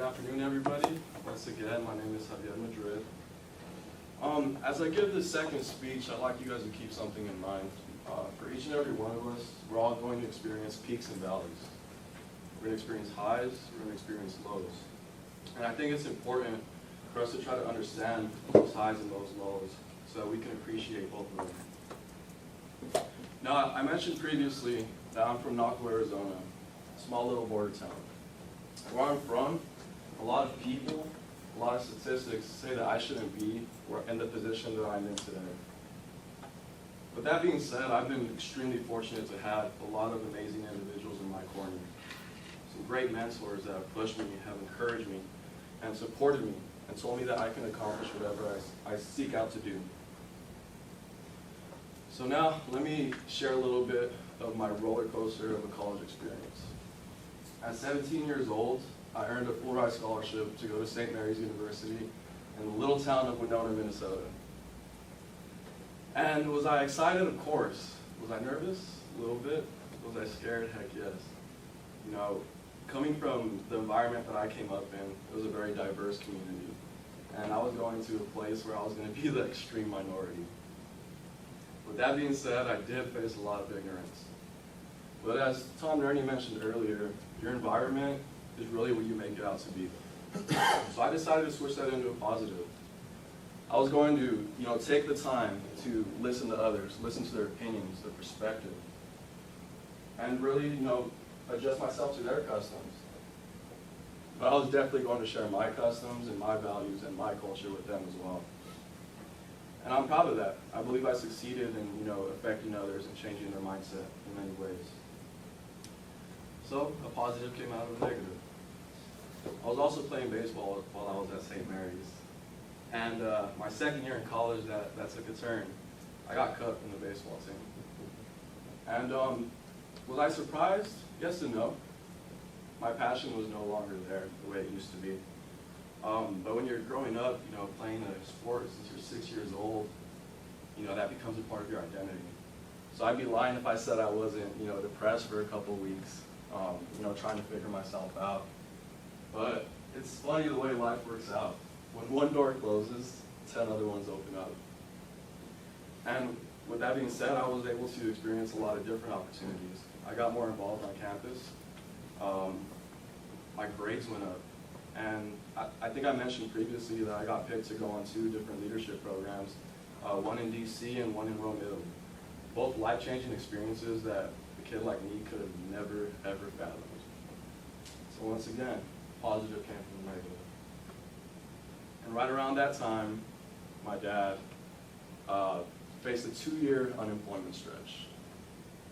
afternoon, everybody. Once again, my name is Javier Madrid. As I give this second speech, I'd like you guys to keep something in mind. For each and every one of us, we're all going to experience peaks and valleys. We're going to experience highs, we're going to experience lows. And I think it's important for us to try to understand those highs and those lows so that we can appreciate both of them. Now, I mentioned previously that I'm from Nauvoo, Arizona, a small little border town. Where I'm from, a lot of people, a lot of statistics say that I shouldn't be in the position that I'm in today. With that being said, I've been extremely fortunate to have a lot of amazing individuals in my corner. Some great mentors that have pushed me, have encouraged me, and supported me, and told me that I can accomplish whatever I seek out to do. So now, let me share a little bit of my roller coaster of a college experience. At 17 years old, I earned a full-ride scholarship to go to St. Mary's University in the little town of Winona, Minnesota. And was I excited? Of course. Was I nervous? A little bit. Was I scared? Heck yes. You know, coming from the environment that I came up in, it was a very diverse community. And I was going to a place where I was going to be the extreme minority. With that being said, I did face a lot of ignorance. But as Tom Nerney mentioned earlier, your environment is really what you make it out to be. So I decided to switch that into a positive. I was going to, take the time to listen to others, listen to their opinions, their perspective, and really, adjust myself to their customs. But I was definitely going to share my customs and my values and my culture with them as well. And I'm proud of that. I believe I succeeded in, affecting others and changing their mindset in many ways. So a positive came out of a negative. I was also playing baseball while I was at St. Mary's. And my second year in college, that took a turn. I got cut from the baseball team. And was I surprised? Yes and no. My passion was no longer there the way it used to be. But when you're growing up, playing a sport since you're 6 years old, that becomes a part of your identity. So I'd be lying if I said I wasn't, depressed for a couple weeks, trying to figure myself out. But it's funny the way life works out. When one door closes, 10 other ones open up. And with that being said, I was able to experience a lot of different opportunities. I got more involved on campus. My grades went up. And I think I mentioned previously that I got picked to go on 2 different leadership programs, one in DC and one in Rome, Italy. Both life-changing experiences that a kid like me could have never, ever fathomed. So once again, positive came from the negative. And right around that time, my dad faced a 2-year unemployment stretch.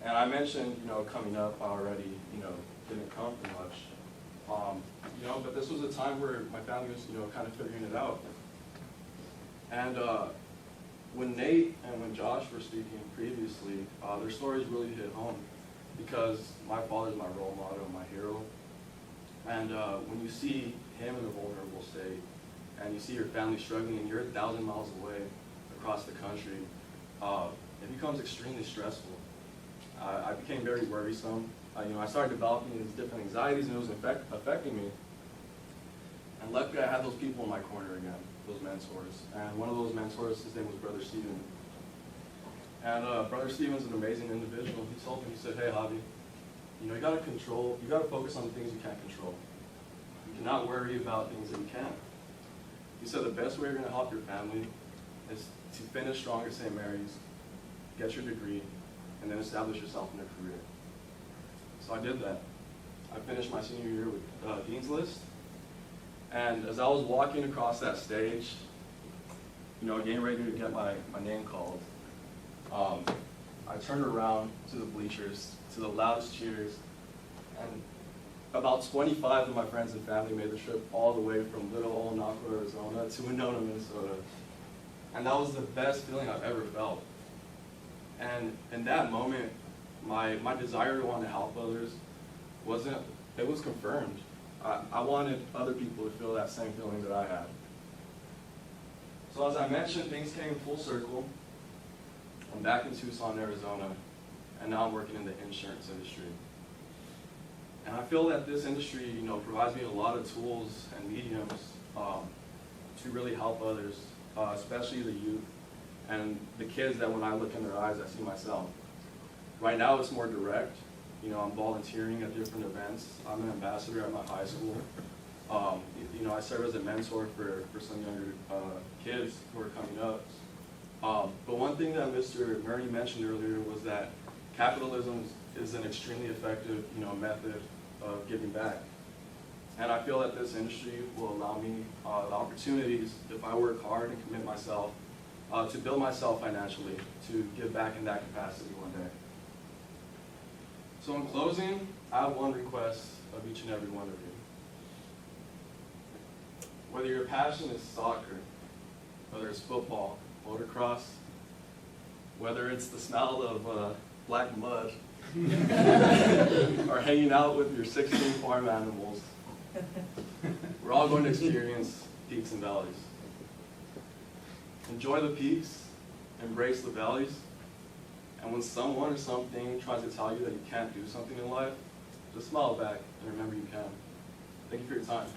And I mentioned, coming up, I already, didn't come from much. But this was a time where my family was, kind of figuring it out. And when Nate and when Josh were speaking previously, their stories really hit home because my father's my role model, my hero. And when you see him in a vulnerable state and you see your family struggling and you're 1,000 miles away across the country, it becomes extremely stressful. I became very worrisome. I started developing these different anxieties and it was affecting me. And luckily I had those people in my corner again, those mentors. And one of those mentors, his name was Brother Steven. And Brother Steven's an amazing individual. He told me, he said, hey Javi, you gotta focus on the things you can't control. You cannot worry about things that you can. He said the best way you're gonna help your family is to finish strong at St. Mary's, get your degree, and then establish yourself in a career. So I did that. I finished my senior year with Dean's List. And as I was walking across that stage, getting ready to get my name called, I turned around to the bleachers, to the loudest cheers, and about 25 of my friends and family made the trip all the way from little old Nauvoo, Arizona to Winona, Minnesota. And that was the best feeling I've ever felt. And in that moment, my desire to want to help others it was confirmed. I wanted other people to feel that same feeling that I had. So as I mentioned, things came full circle. I'm back in Tucson, Arizona, and now I'm working in the insurance industry. And I feel that this industry, provides me a lot of tools and mediums to really help others, especially the youth and the kids that when I look in their eyes, I see myself. Right now, it's more direct. I'm volunteering at different events. I'm an ambassador at my high school. I serve as a mentor for some younger kids who are coming up. But one thing that Mr. Murray mentioned earlier was that capitalism is an extremely effective, method of giving back. And I feel that this industry will allow me the opportunities, if I work hard and commit myself, to build myself financially, to give back in that capacity one day. So in closing, I have one request of each and every one of you. Whether your passion is soccer, whether it's football, motocross, whether it's the smell of black mud, or hanging out with your 16 farm animals, we're all going to experience peaks and valleys. Enjoy the peaks, embrace the valleys, and when someone or something tries to tell you that you can't do something in life, just smile back and remember you can. Thank you for your time.